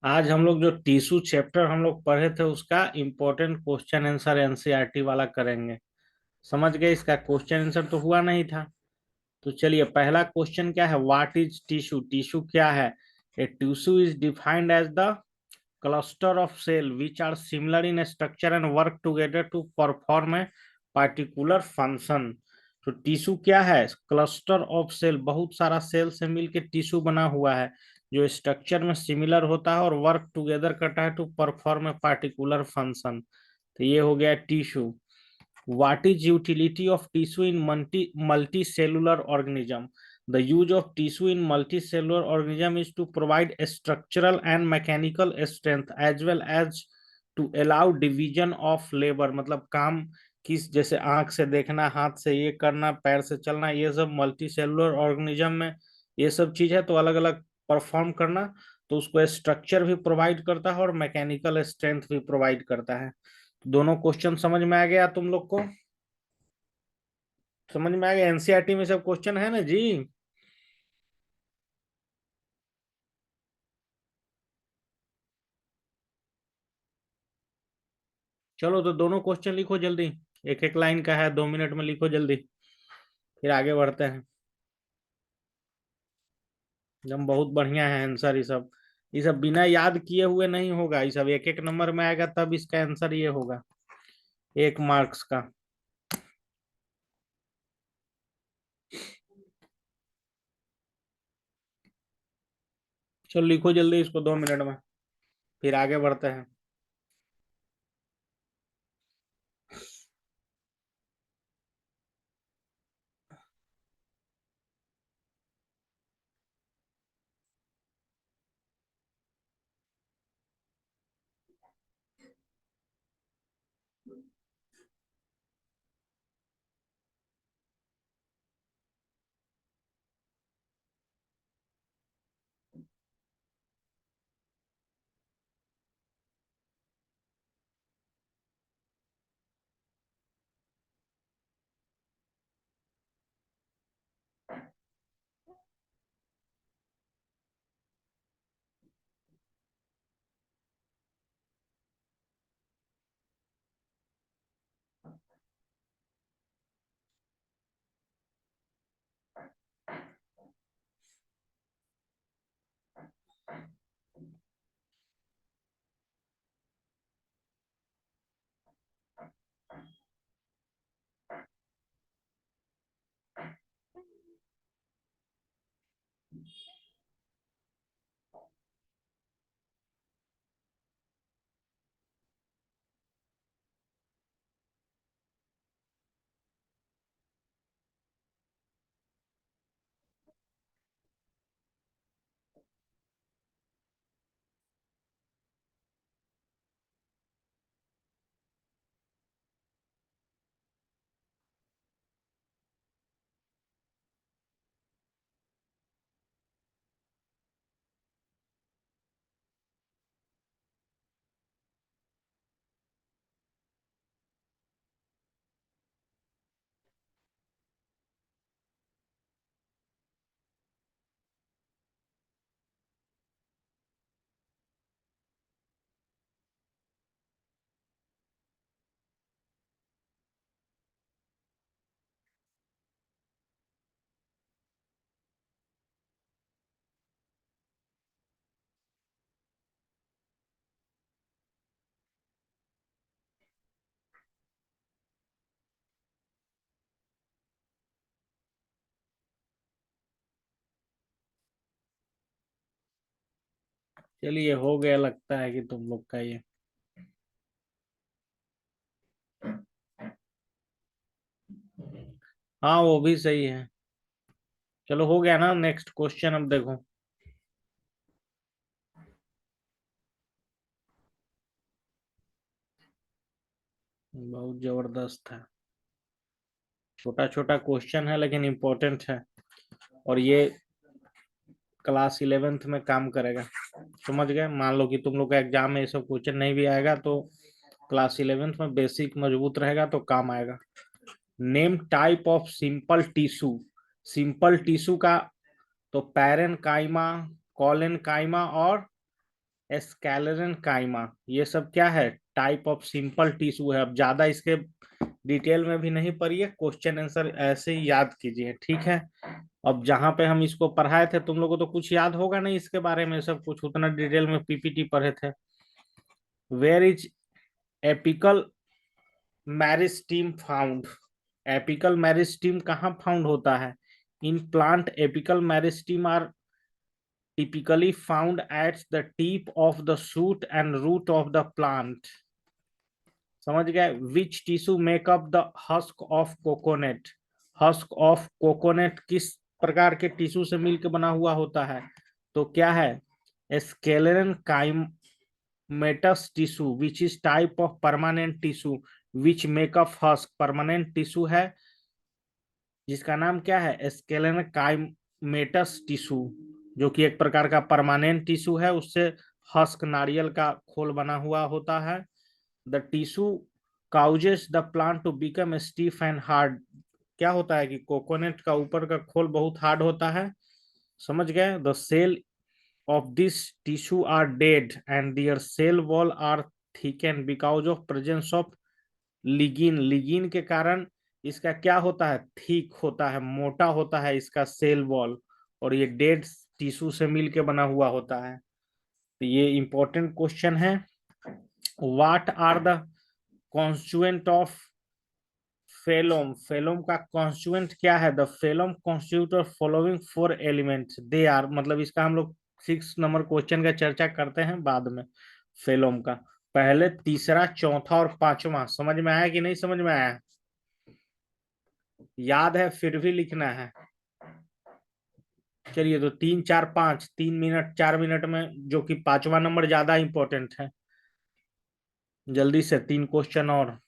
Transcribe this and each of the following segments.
आज हम लोग जो टिश्यू चैप्टर हम लोग पढ़े थे उसका इम्पोर्टेंट क्वेश्चन आंसर एनसीईआरटी वाला करेंगे। समझ गए? इसका क्वेश्चन आंसर तो हुआ नहीं था। तो चलिए, पहला क्वेश्चन क्या है? What is tissue? टिश्यू क्या है? A tissue is defined as the cluster of cell which are similar in structure and work together to perform a particular function। तो टिश्यू क्या है? क्लस्टर ऑफ सेल, बहुत सारा cell से मिलके tissue बना हुआ है जो स्ट्रक्चर में सिमिलर होता है और वर्क टुगेदर करता है to perform a particular function. तो ये हो गया tissue. What is utility of tissue in multicellular organism? The use of tissue in multicellular organism is to provide a structural and mechanical strength as well as to allow division of labor। मतलब काम किस, जैसे आंख से देखना, हाथ से ये करना, पैर से चलना, ये सब मल्टी सेलुलर ऑर्गेनिज्म में ये सब चीज है। तो अलग अलग परफॉर्म करना, तो उसको स्ट्रक्चर भी प्रोवाइड करता है और मैकेनिकल स्ट्रेंथ भी प्रोवाइड करता है। दोनों क्वेश्चन समझ में आ गया तुम लोग को? समझ में आ गया? एनसीईआरटी में सब क्वेश्चन है ना जी। चलो तो दोनों क्वेश्चन लिखो जल्दी। एक एक लाइन का है, 2 मिनट में लिखो जल्दी, फिर आगे बढ़ते हैं। एकदम बहुत बढ़िया है आंसर। ये सब बिना याद किए हुए नहीं होगा। ये सब एक एक नंबर में आएगा तब इसका आंसर ये होगा, 1 मार्क्स का। चलो लिखो जल्दी इसको 2 मिनट में, फिर आगे बढ़ते हैं। चलिए, हो गया लगता है कि तुम लोग का ये। हाँ, वो भी सही है। चलो हो गया ना। नेक्स्ट क्वेश्चन अब देखो। बहुत जबरदस्त है। छोटा छोटा क्वेश्चन है लेकिन इम्पोर्टेंट है, और ये क्लास 11th में काम करेगा। समझ गए? मान लो कि तुम लोग का एग्जाम में ये सब क्वेश्चन नहीं भी आएगा तो क्लास 11th में बेसिक मजबूत रहेगा तो काम आएगा। Name type of simple tissue. Simple tissue का तो पैरेन काइमा, कॉलन काइमा और एस्कैलरन काइमा, ये सब क्या है, टाइप ऑफ सिंपल टिश्यू है। अब ज्यादा इसके डिटेल में भी नहीं पढ़िए, क्वेश्चन आंसर ऐसे ही याद कीजिए, ठीक है। अब जहां पे हम इसको पढ़ाए थे तुम लोगों को तो कुछ याद होगा नहीं इसके बारे में, सब कुछ उतना डिटेल में पीपीटी पढ़े थे। Where is apical meristem found, apical meristem कहाँ फाउंड होता है? In plant apical meristem are typically found at the tip of the shoot and root of the plant। समझ गए? Which tissue make up the husk of coconut, husk of coconut किस प्रकार के tissue से मिलकर बना हुआ होता है? तो क्या है? Sclerenchymatous tissue which is type of permanent tissue which make up husk, permanent tissue है जिसका नाम क्या है, स्केलेरन काइमेटस टिश्यू, जो कि एक प्रकार का परमानेंट टिश्यू है, उससे हस्क नारियल का खोल बना हुआ होता है। The tissue causes the plant to become stiff and hard, क्या होता है कि कोकोनट का ऊपर का खोल बहुत हार्ड होता है, समझ गए? The cell of this tissue are dead and their cell wall are thicken because of presence of lignin, lignin के कारण इसका क्या होता है, थिक होता है, मोटा होता है इसका सेल वॉल, और ये डेड टिश्यू से मिलके बना हुआ होता है। तो ये इंपॉर्टेंट क्वेश्चन है। What are the constituent of phellem, phellem का कॉन्स्टिट्यूएंट क्या है? The phellem constitute of following four elements, they are, मतलब इसका हम लोग 6 नंबर क्वेश्चन का चर्चा करते हैं बाद में। फेलोम का पहले, तीसरा, चौथा और पांचवा समझ में आया कि नहीं समझ में आया? याद है फिर भी लिखना है। चलिए तो 3 4 5, 3 मिनट 4 मिनट में, जो कि पांचवा नंबर ज्यादा इंपॉर्टेंट है, जल्दी से 3 क्वेश्चन और।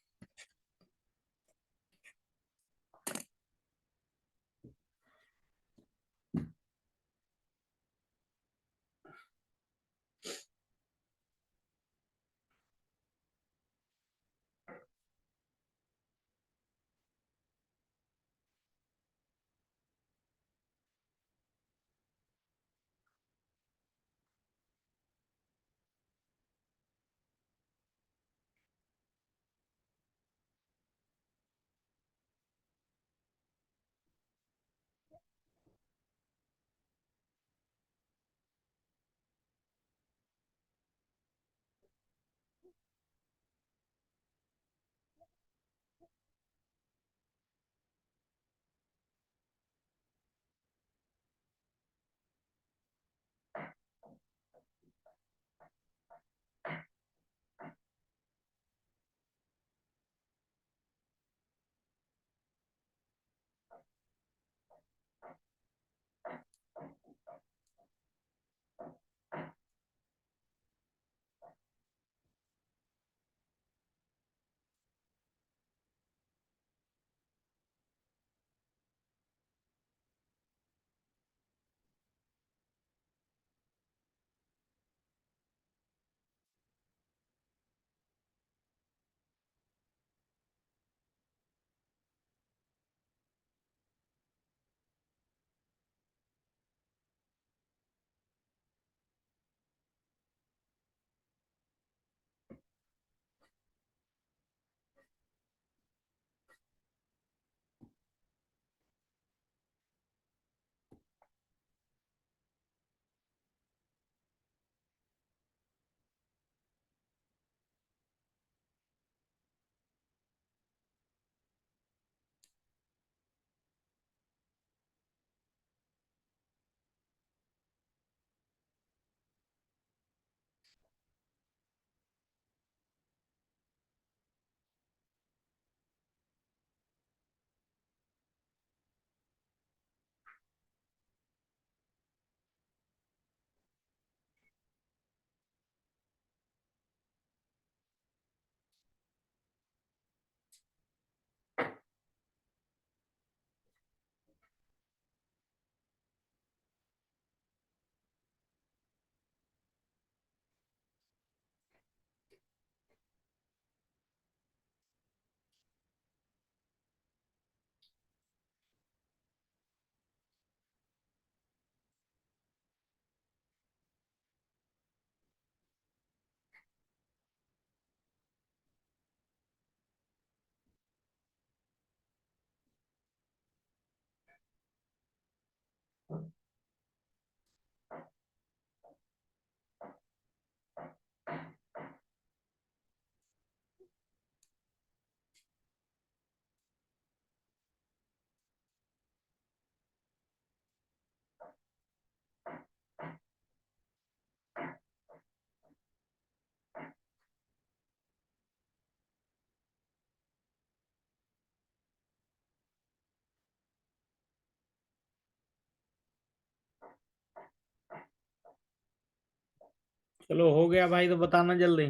चलो हो गया भाई, तो बताना जल्दी।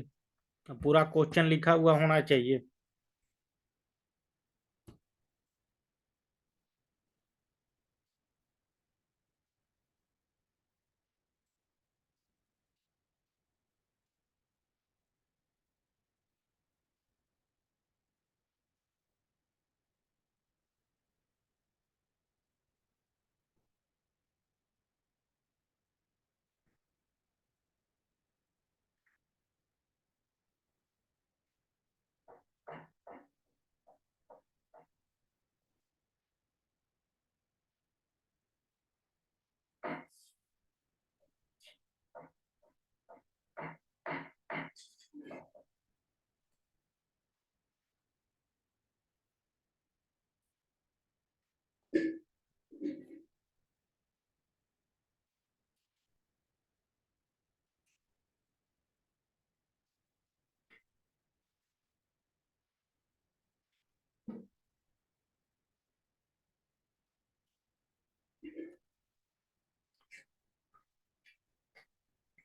पूरा क्वेश्चन लिखा हुआ होना चाहिए।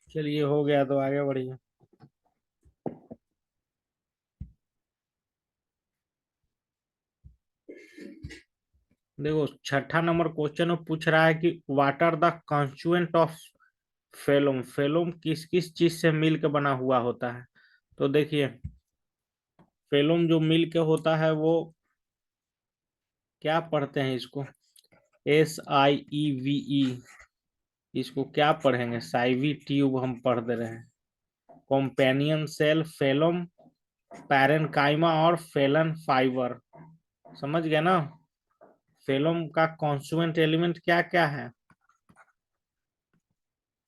चलिए हो गया, तो आगे बढ़िए। देखो छठा नंबर क्वेश्चन में पूछ रहा है कि what are the constituent of phellem. Phellem किस किस चीज से मिल के बना हुआ होता है? तो देखिए, फेलोम जो मिल के होता है वो क्या पढ़ते हैं इसको, SIEVE। इसको क्या पढ़ेंगे, साइवी ट्यूब हम पढ़ दे रहे हैं। कॉम्पेनियन सेल, फेलोम, पैरेनकाइमा और फेलन फाइबर। समझ गए ना? फेलोम का कॉन्स्टिट्यूएंट एलिमेंट क्या क्या है?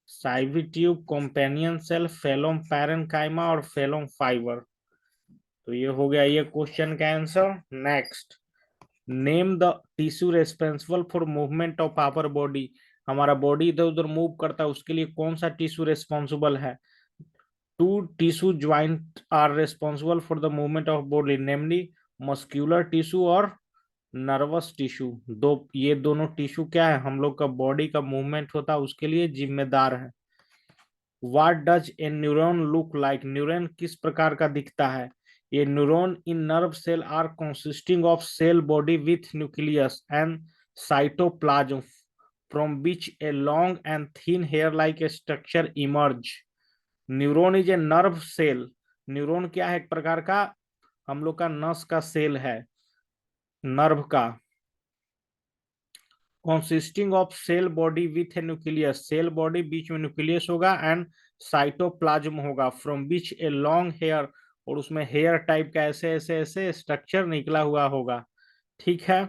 साइवी ट्यूब, कॉम्पेनियन सेल, फेलोम पैरेनकाइमा और फेलोम फाइबर। तो ये हो गया ये क्वेश्चन का answer. Next, name the tissue responsible for movement of our body. हमारा बॉडी इधर उधर मूव करता है, उसके लिए कौन सा टिश्यू रेस्पॉन्सिबल है? Two tissue joint are responsible for the movement of body, namely muscular tissue और नर्वस टिश्यू। दो, ये दोनों टिश्यू क्या है, हम लोग का बॉडी का मूवमेंट होता है उसके लिए जिम्मेदार है। What does a neuron look like. Neuron किस प्रकार का दिखता है? ये neuron in nerve cell are consisting of cell body with nucleus and cytoplasm from which a long and thin hair like structure emerge. Neuron is a nerve cell. Neuron क्या है, एक प्रकार का हम लोग का नस का सेल है, नर्व का। consisting of cell body with a nucleus, cell body बीच में न्यूक्लियस होगा एंड साइटोप्लाज्म होगा, from which a long hair, और उसमें हेयर टाइप का ऐसे ऐसे ऐसे स्ट्रक्चर निकला हुआ होगा। ठीक है।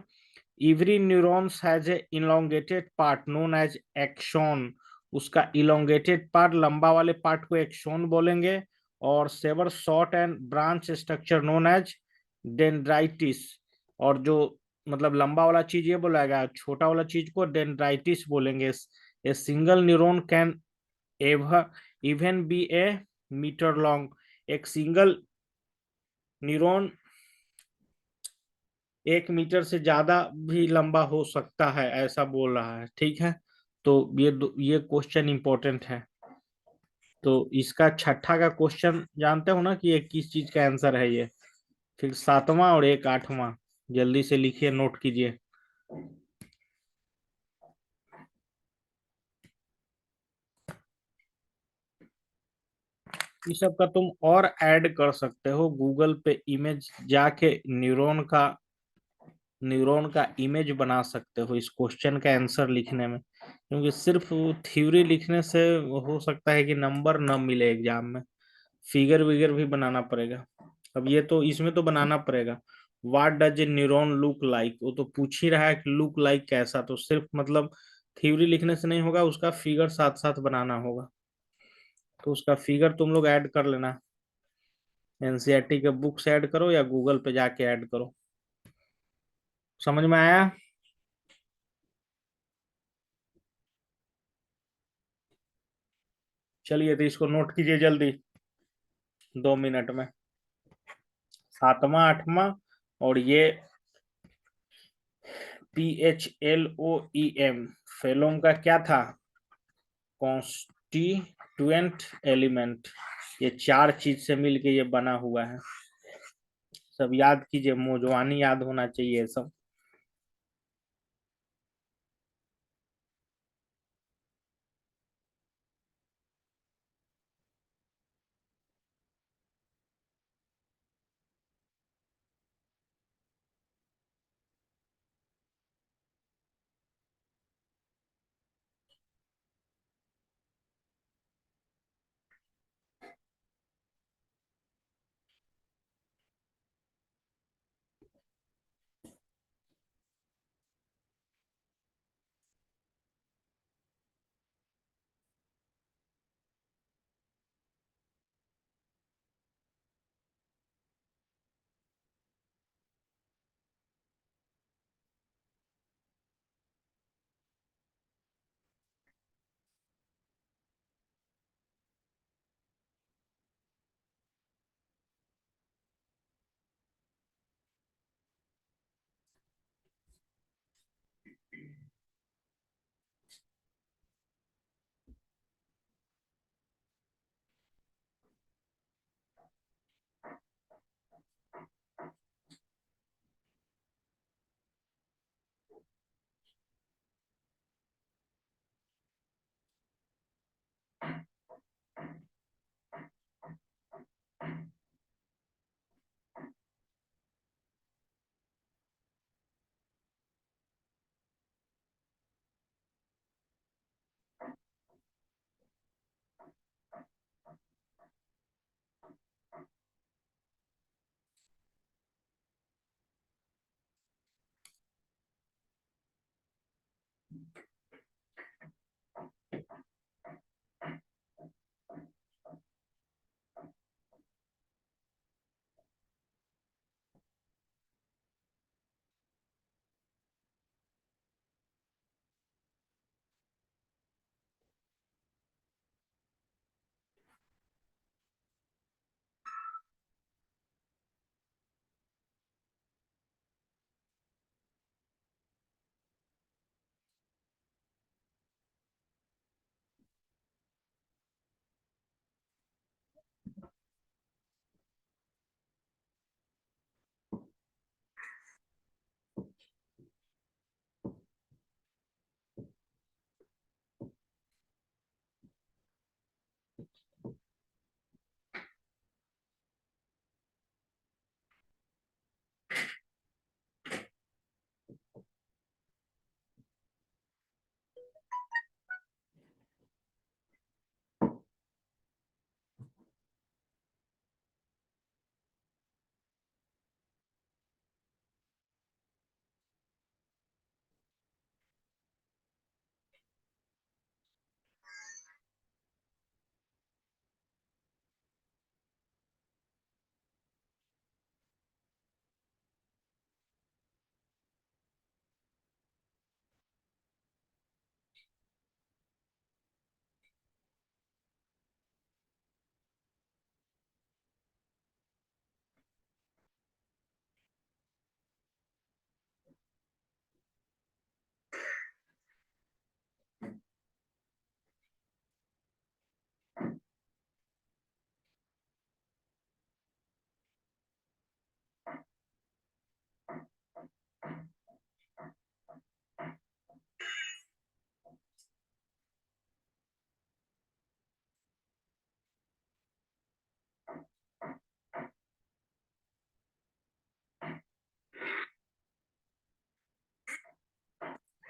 Every neurons has a elongated part known as axon. उसका इलोंगेटेड पार्ट, लंबा वाले पार्ट को एक्सोन बोलेंगे। और several short and branch structure known as dendrites. और जो मतलब लंबा वाला चीज ये बोलेगा, छोटा वाला चीज को डेंड्राइटिस बोलेंगे। A single neuron can ever even be a metre long. एक सिंगल न्यूरॉन 1 मीटर से ज्यादा भी लंबा हो सकता है, ऐसा बोल रहा है। ठीक है। तो ये क्वेश्चन इंपॉर्टेंट है। तो इसका छठा का क्वेश्चन जानते हो ना कि ये किस चीज का आंसर है ये। फिर सातवां और एक आठवां, जल्दी से लिखिए, नोट कीजिए। इस सब का तुम और ऐड कर सकते हो गूगल पे, इमेज जाके न्यूरॉन का इमेज बना सकते हो इस क्वेश्चन का आंसर लिखने में। क्योंकि सिर्फ थ्योरी लिखने से हो सकता है कि नंबर न मिले एग्जाम में, फिगर विगर भी बनाना पड़ेगा। अब ये तो इसमें तो बनाना पड़ेगा। What does a neuron look like, वो तो पूछ ही रहा है कि लुक लाइक कैसा, तो सिर्फ मतलब थ्योरी लिखने से नहीं होगा, उसका फिगर साथ साथ बनाना होगा। तो उसका फिगर तुम लोग ऐड कर लेना। एनसीईआरटी के बुक से ऐड करो या गूगल पे जाके ऐड करो। समझ में आया? चलिए तो इसको नोट कीजिए जल्दी, 2 मिनट में। सातवां आठवां और ये PHLOEM, फेलोम का क्या था, कॉन्स्टिट्यूएंट एलिमेंट, ये चार चीज से मिलके ये बना हुआ है। सब याद कीजिए, मौजवानी याद होना चाहिए सब।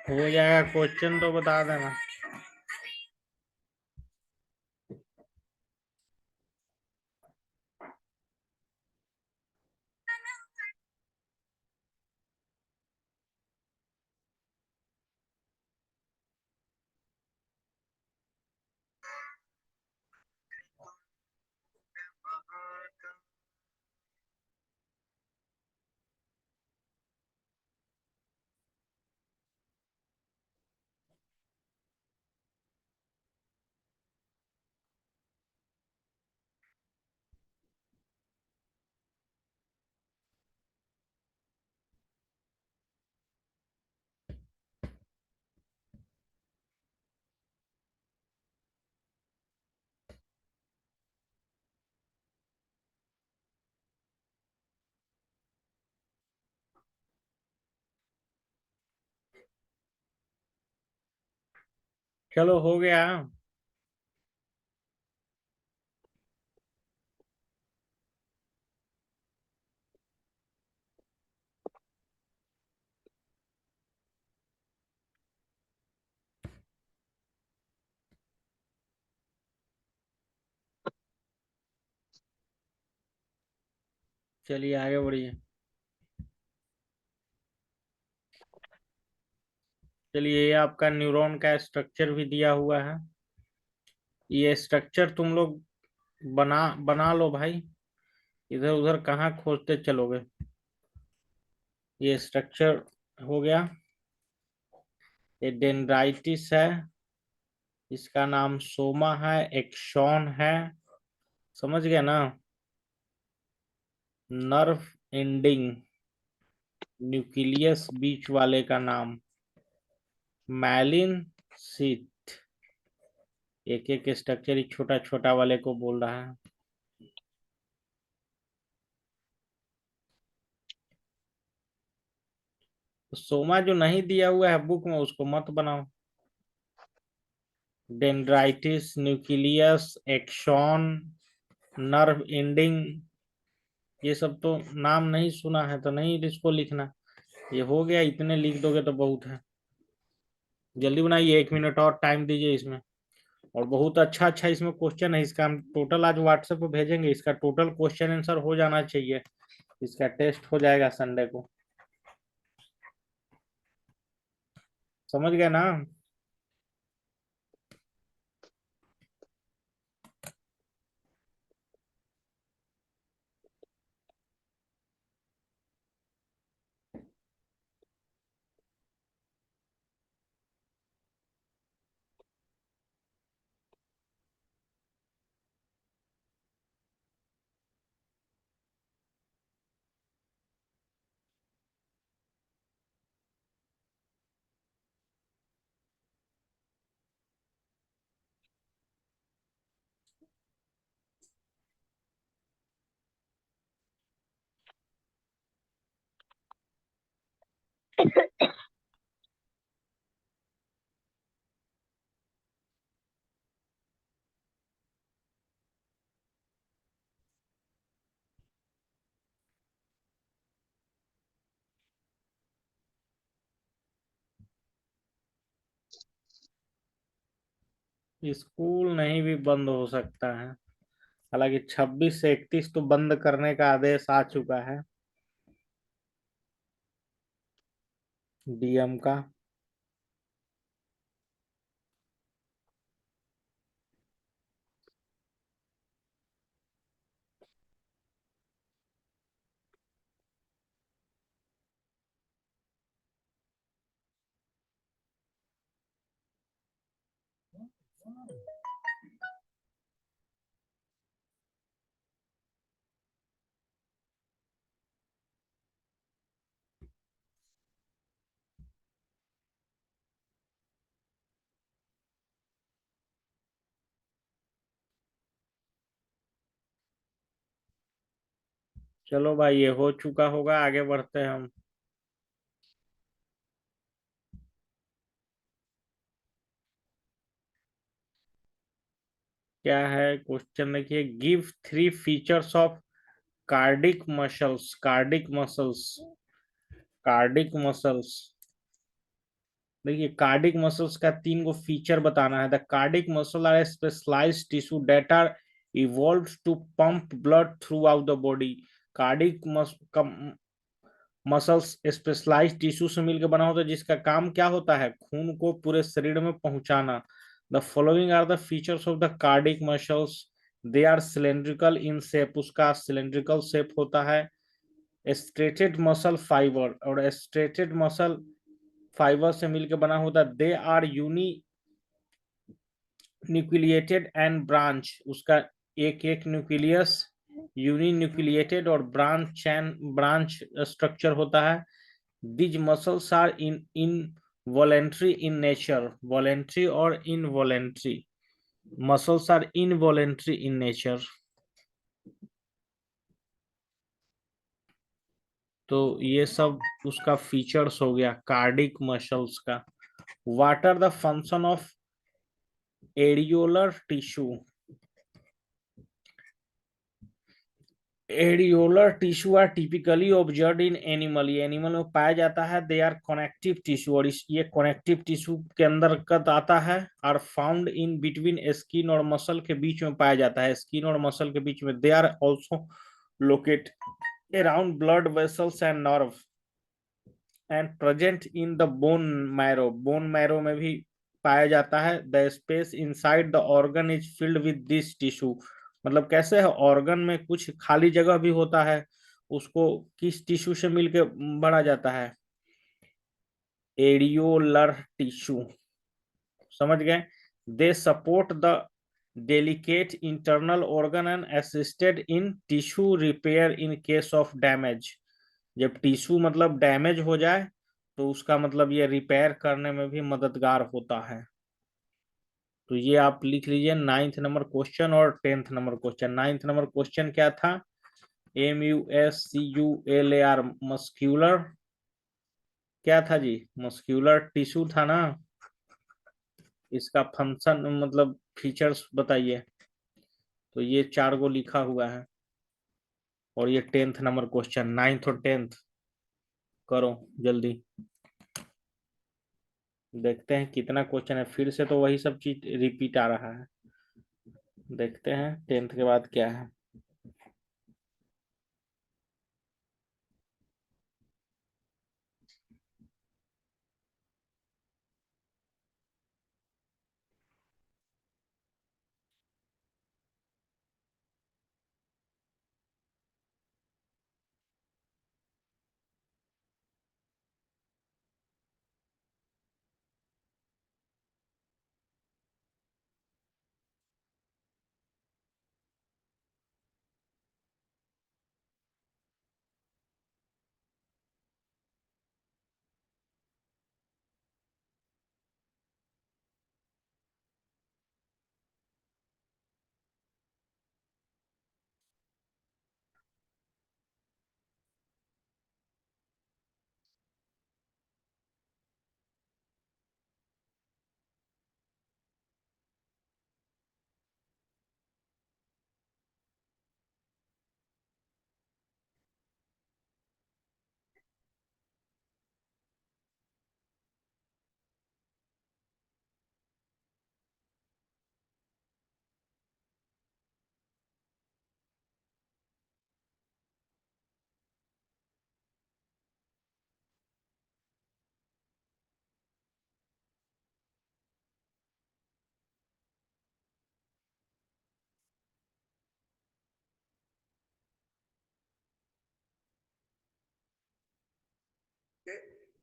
हो जाएगा, क्वेश्चन तो बता देना। चलो हो गया। चलिए आगे बढ़िए। चलिए ये आपका न्यूरॉन का स्ट्रक्चर भी दिया हुआ है। ये स्ट्रक्चर तुम लोग बना बना लो भाई। इधर उधर कहाँ खोजते चलोगे। ये स्ट्रक्चर हो गया। ये डेंड्राइटिस है। इसका नाम सोमा है, एक्सॉन है। समझ गए ना। नर्व एंडिंग न्यूक्लियस बीच वाले का नाम मैलिन सीट। एक एक स्ट्रक्चर ही छोटा छोटा वाले को बोल रहा है। तो सोमा जो नहीं दिया हुआ है बुक में उसको मत बनाओ। डेंड्राइटिस, न्यूक्लियस, एक्सॉन, नर्व एंडिंग, ये सब तो नाम नहीं सुना है तो नहीं इसको लिखना। ये हो गया, इतने लिख दोगे तो बहुत है। जल्दी बनाइए, 1 मिनट और टाइम दीजिए इसमें। और बहुत अच्छा अच्छा इसमें क्वेश्चन है। इसका हम टोटल आज व्हाट्सएप पे भेजेंगे। इसका टोटल क्वेश्चन आंसर हो जाना चाहिए। इसका टेस्ट हो जाएगा संडे को। समझ गए ना। स्कूल नहीं भी बंद हो सकता है। हालांकि 26 से 31 तो बंद करने का आदेश आ चुका है डीएम का। चलो भाई ये हो चुका होगा, आगे बढ़ते हैं हम। क्या है क्वेश्चन, देखिए। Give 3 features of cardiac muscles. Cardiac muscles, cardiac muscles. देखिए कार्डिक मसल्स का 3 गो फीचर बताना है। The cardiac muscle are specialised tissue that are evolve to pump blood throughout the body. Cardiac muscles specialised tissue से मिलकर बना होता है जिसका काम क्या होता है, खून को पूरे शरीर में पहुंचाना। The following are the features of the cardiac muscles. They are cylindrical in shape, उसका सिलेंड्रिकल शेप होता है। स्ट्रेटेड मसल फाइबर, और स्ट्रेटेड मसल फाइबर से मिलकर बना होता है। They are uninucleated and branch, उसका एक एक न्यूक्लियस यूनी न्यूक्लिएटेड और ब्रांच स्ट्रक्चर होता है। These muscles are involuntary in nature. Voluntary और involuntary muscles are involuntary in nature. तो ये सब उसका फीचर्स हो गया कार्डिक मसल्स का। What are the function of areolar tissue, areolar tissue are typically observe in animal, ये एनिमल में पाया जाता है। दे आर कनेक्टिव टिश्यू, और इस ये कनेक्टिव टिश्यू के अंदर कद आता है। Are found in between skin और मसल के बीच में पाया जाता है, स्किन और मसल के बीच में। They are also locate around blood vessels and nerve and present in the bone marrow, bone marrow में भी पाया जाता है। The space inside the organ is filled with this tissue, मतलब कैसे है, ऑर्गन में कुछ खाली जगह भी होता है, उसको किस टिश्यू से मिलके भरा जाता है, एरियोलर टिश्यू। समझ गए। They support the delicate internal organ and assisted in tissue repair in case of damage. जब टिश्यू मतलब डैमेज हो जाए तो उसका मतलब ये रिपेयर करने में भी मददगार होता है। तो ये आप लिख लीजिए 9th नंबर क्वेश्चन और 10th number question. 9th number question क्या था, MUSCULAR, मस्क्यूलर, क्या था जी, मस्क्यूलर टिश्यू था ना। इसका फंक्शन मतलब फीचर्स बताइए। तो ये 4 गो लिखा हुआ है। और ये 10th नंबर क्वेश्चन, 9th और 10th करो जल्दी। देखते हैं कितना क्वेश्चन है, फिर से तो वही सब चीज रिपीट आ रहा है। देखते हैं 10th के बाद क्या है।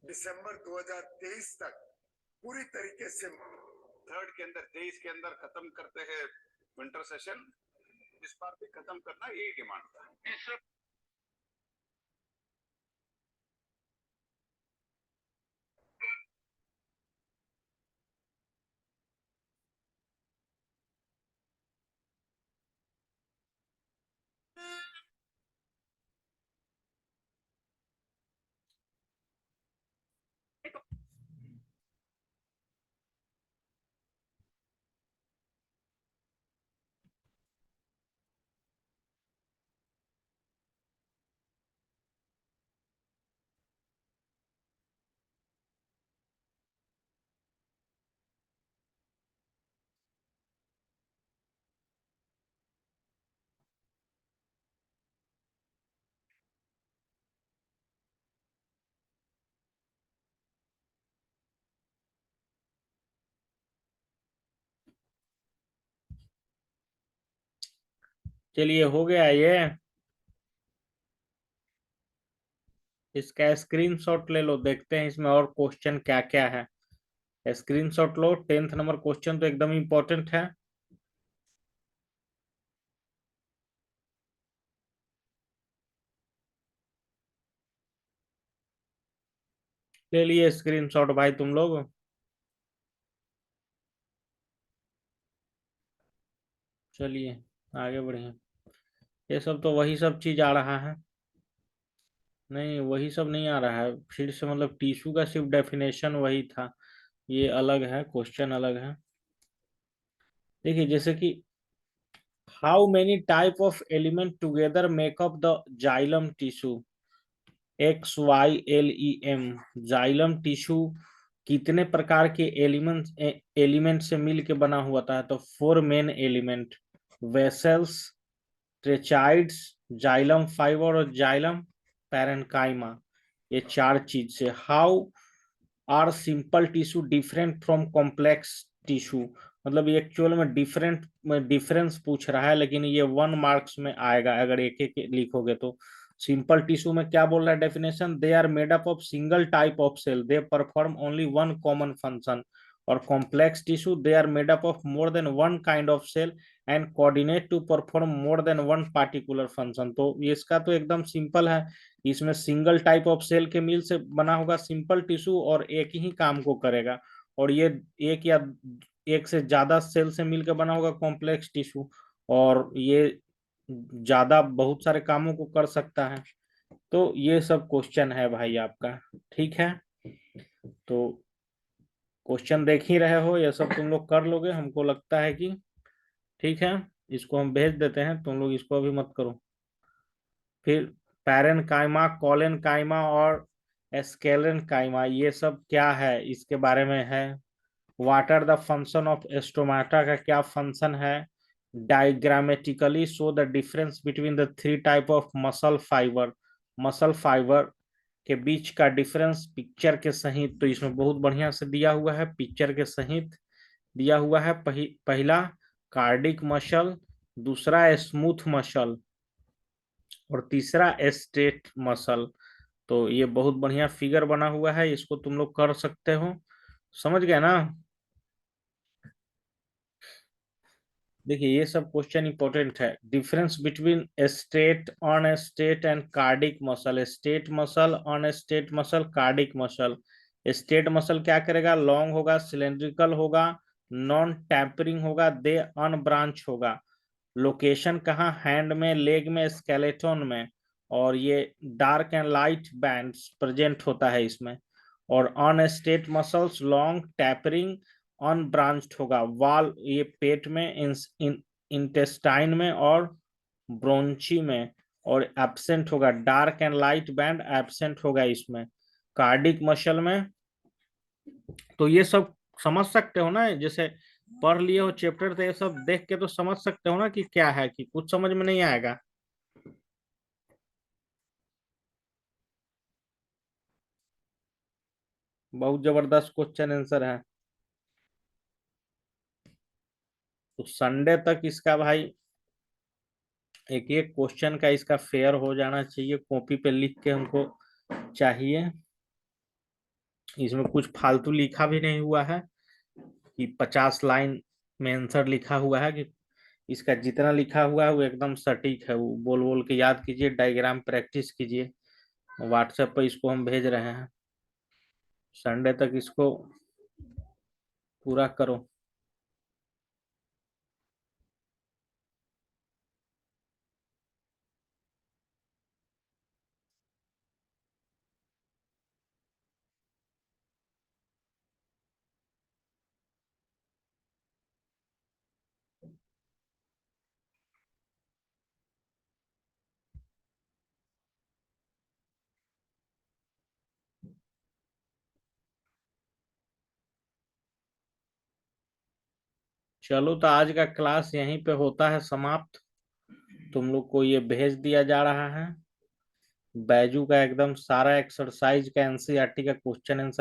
दिसंबर 2023 तक पूरी तरीके से थर्ड के अंदर 23 के अंदर खत्म करते हैं विंटर सेशन। इस बार भी खत्म करना यही डिमांड था। चलिए हो गया ये, इसका स्क्रीनशॉट ले लो, देखते हैं इसमें और क्वेश्चन क्या क्या है। स्क्रीनशॉट लो, 10th नंबर क्वेश्चन तो एकदम इम्पोर्टेंट है। ले लिए स्क्रीनशॉट भाई तुम लोग। चलिए आगे बढ़िए। ये सब तो वही सब चीज आ रहा है, नहीं वही सब नहीं आ रहा है फिर से, मतलब टिश्यू का सिर्फ डेफिनेशन वही था, ये अलग है, क्वेश्चन अलग है। देखिए जैसे कि how many type of element together make up the xylem tissue, XYLEM, xylem tissue कितने प्रकार के एलिमेंट से मिल के बना हुआ था, तो four main element, vessels, tracheids, xylem fibre और जाइलम पैरेन्काइमा, ये चार चीज से। How are simple tissue different from complex tissue, मतलब ये एक्चुअल में डिफरेंस पूछ रहा है, लेकिन ये 1 मार्क्स में आएगा अगर एक एक लिखोगे तो। सिंपल टिश्यू में क्या बोल रहा है definition, they are made up of single type of cell, they perform only one common function. और complex tissue, they are made up of more than one kind of cell and coordinate to perform more than one particular function. तो ये इसका तो एकदम simple है, इसमें single type of cell के मिल से बना होगा सिंपल टिश्यू और एक ही काम को करेगा। और ये एक या एक से ज्यादा सेल से मिलकर बना होगा कॉम्प्लेक्स टिश्यू, और ये ज्यादा बहुत सारे कामों को कर सकता है। तो ये सब क्वेश्चन है भाई आपका, ठीक है। तो क्वेश्चन देख ही रहे हो, ये सब तुम लोग कर लोगे हमको लगता है कि, ठीक है। इसको हम भेज देते हैं, तुम लोग इसको अभी मत करो। फिर पैरेन काइमा, कॉलन काइमा और स्केलन काइमा, ये सब क्या है इसके बारे में है। What are the function of stomata का क्या फंक्शन है। Diagrammatically show the difference between the three type of muscle fibre, muscle fibre के बीच का डिफरेंस पिक्चर के सहित। तो इसमें बहुत बढ़िया से दिया हुआ है, पिक्चर के सहित दिया हुआ है। पहला कार्डिक मसल, दूसरा स्मूथ मसल और तीसरा स्ट्रेट मसल। तो ये बहुत बढ़िया फिगर बना हुआ है, इसको तुम लोग कर सकते हो, समझ गए ना। देखिए ये सब क्वेश्चन इंपॉर्टेंट है। Difference between state, on state and cardiac muscle, state muscle, on state muscle, cardiac muscle. State muscle क्या करेगा, लॉन्ग होगा, सिलेंड्रिकल होगा, नॉन टैपरिंग होगा, दे अनब्रांच होगा। लोकेशन कहाँ, हैंड में, लेग में, स्केलेटन में। और ये dark and light bands present होता है इसमें। और on state muscles long tapering, unbranched होगा, वाल ये पेट में, इंटेस्टाइन में और ब्रोंची में। और एब्सेंट होगा, dark and light band absent होगा इसमें। कार्डिक मसल में तो ये सब समझ सकते हो ना, जैसे पढ़ लिए हो चैप्टर, तो ये सब देख के तो समझ सकते हो ना कि क्या है, कि कुछ समझ में नहीं आएगा। बहुत जबरदस्त क्वेश्चन आंसर है। तो संडे तक इसका भाई एक एक क्वेश्चन का इसका फेयर हो जाना चाहिए, कॉपी पे लिख के हमको चाहिए। इसमें कुछ फालतू लिखा भी नहीं हुआ है कि 50 लाइन में आंसर लिखा हुआ है, कि इसका जितना लिखा हुआ है वो एकदम सटीक है, वो बोल बोल के याद कीजिए, डायग्राम प्रैक्टिस कीजिए। व्हाट्सएप पर इसको हम भेज रहे हैं, संडे तक इसको पूरा करो। चलो तो आज का क्लास यहीं पे होता है समाप्त। तुम लोग को ये भेज दिया जा रहा है बैजू का एकदम सारा एक्सरसाइज का, एनसीईआरटी का क्वेश्चन आंसर